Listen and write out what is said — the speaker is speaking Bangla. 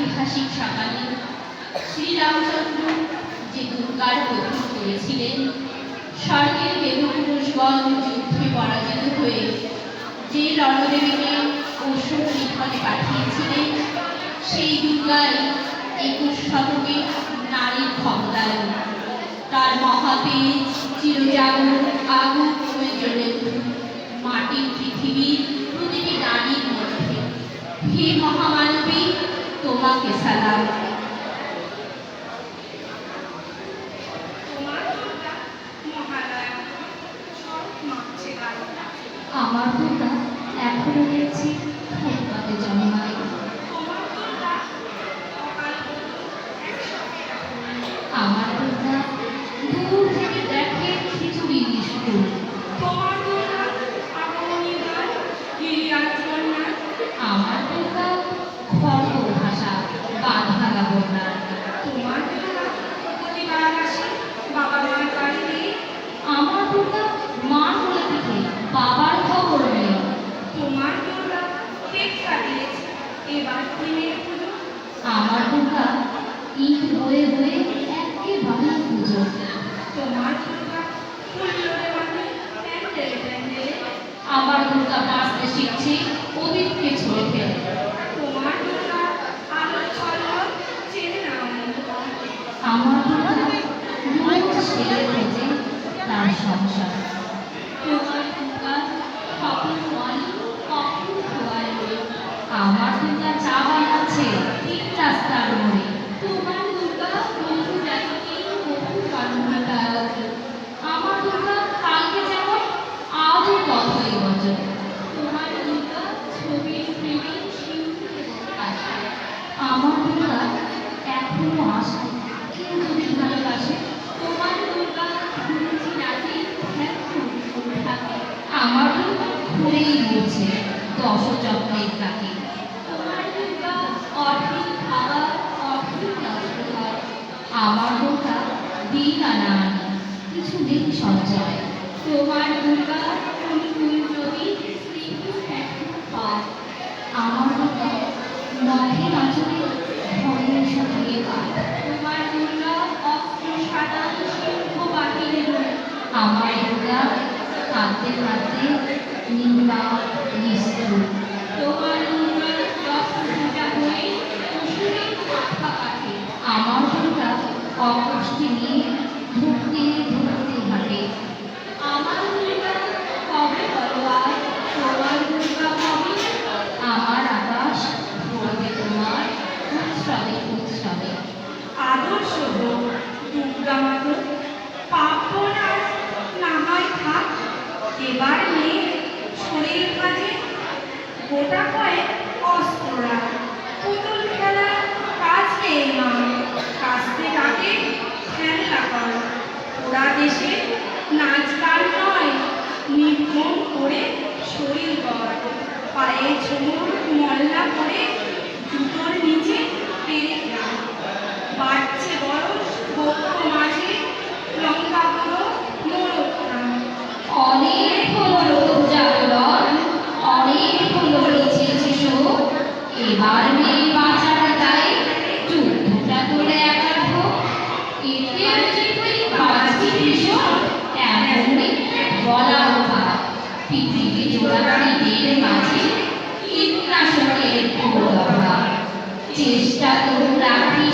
ঐতিহাসিক সকালে শ্রীরামচন্দ্র যে দুর্গার প্রতিষ্ঠা করেছিলেন, স্বর্গের দেবপুরুষগণ যুদ্ধে পরাজিত হয়ে যে রণদেবীকে অসুর নিধনে পাঠিয়েছিলেন, সেই দুর্গাই 21 শতকে নারীর ক্ষমতায়ন। তার মহাতেজ চিরজাগরণ আগুন হয়ে জ্বলে মাটির পৃথিবীর প্রতিটি নারীর মধ্যে। হে মহামানবী, তোমাকে সালাম। আমার দুর্গা এখনো দেখছি ফুটপাতে জন্মায়। আমার দুর্গা দূর থেকে দেখে খিচুড়ি স্কুল। আমার দুর্গা খড়গ ভাষা বাঁধা বন্যা। আমার দুর্গা মার বলে থেকে বাবার খবর নেই। আমার দুর্গা ইট বয়ে বয়ে একেবারে পুজো। আমার দুর্গা বাঁচতে শিখছে অতীতকে ছুঁড়ে ফেলে। আমার দুর্গা রোজ সেরে খোঁজে তার সংসার। আমার দুর্গা চা বানাচ্ছে ঠিক রাস্তার মোড়ে। তোমার দুর্গা বন্ধু জাতিকে বহু কারণটা। আমার দুর্গা কালকে যেমন আজও কথাই বচন। তোমার দুর্গা ছবির প্রেমে আমার দুর্গা এখনো আশায় কেউ যদি ভালোবাসে। তোমার দুর্গা শুনেছি রাতে থাকে। আমার দুর্গা খুলেই দিয়েছে দশচক্রের তাকে। তোমার দুর্গা অর্ধেক খাবার অর্ধেক নষ্ট হয়। আমার দুর্গা দিন আনা আনি কিছুদিন সঞ্চয়। তোমার দুর্গা যদি হয়। আমার দুর্গা নখে নাচলে ধর্মের সাথে পায়। তোমার দুর্গা অস্ত্র সাদা সিংহ বাহিরে। আমার দুর্গা কাঁদতে কাঁদতে নিন্দা নিষ্ঠুর। তোমার দুর্গা দশভুজা হয়ে অসুরের মাথা কাটে। আমার দুর্গা অকষ্টে নিয়ে ধরতে ধরতে হাঁটে। আমার দুর্গা কবে বলো আয়, তোমার দুর্গা কবে? আমার আকাশ ভরবে তোমার উৎসবে উৎসবে। আদর্শ হোক দুর্গা মাতো, পাপ না হয় থাক। এবার নেই শরীর কাজে গোটা কয়েক অস্ত্ররা। পুতুল খেলা কাজ নেই মা, কাস্তে আগে খেলা কর। ওরা দেশে নাচ গান নয়, নির্মম করে শরীর কর। পায়ে ঝুমুর মল্লা করে জুতোর নিচে পেরে রাখ। বাড়ছে বয়স বক্ষ মাঝে লঙ্কা গুঁড়ো মোড়ক নাম। অনেক হলো জাগরণ, অনেক হলো লিচেছে শোক। এবার মেয়ে বাঁচাটা তাই যুদ্ধটা করে একার হোক। এতে তুই বাঁচবি ভীষণ এমনই বলা ভাব। পৃথিবী জোড়াকারীদের মাঝে কীটনাশকের ঘোর অভাব। চেষ্টা তো রাখি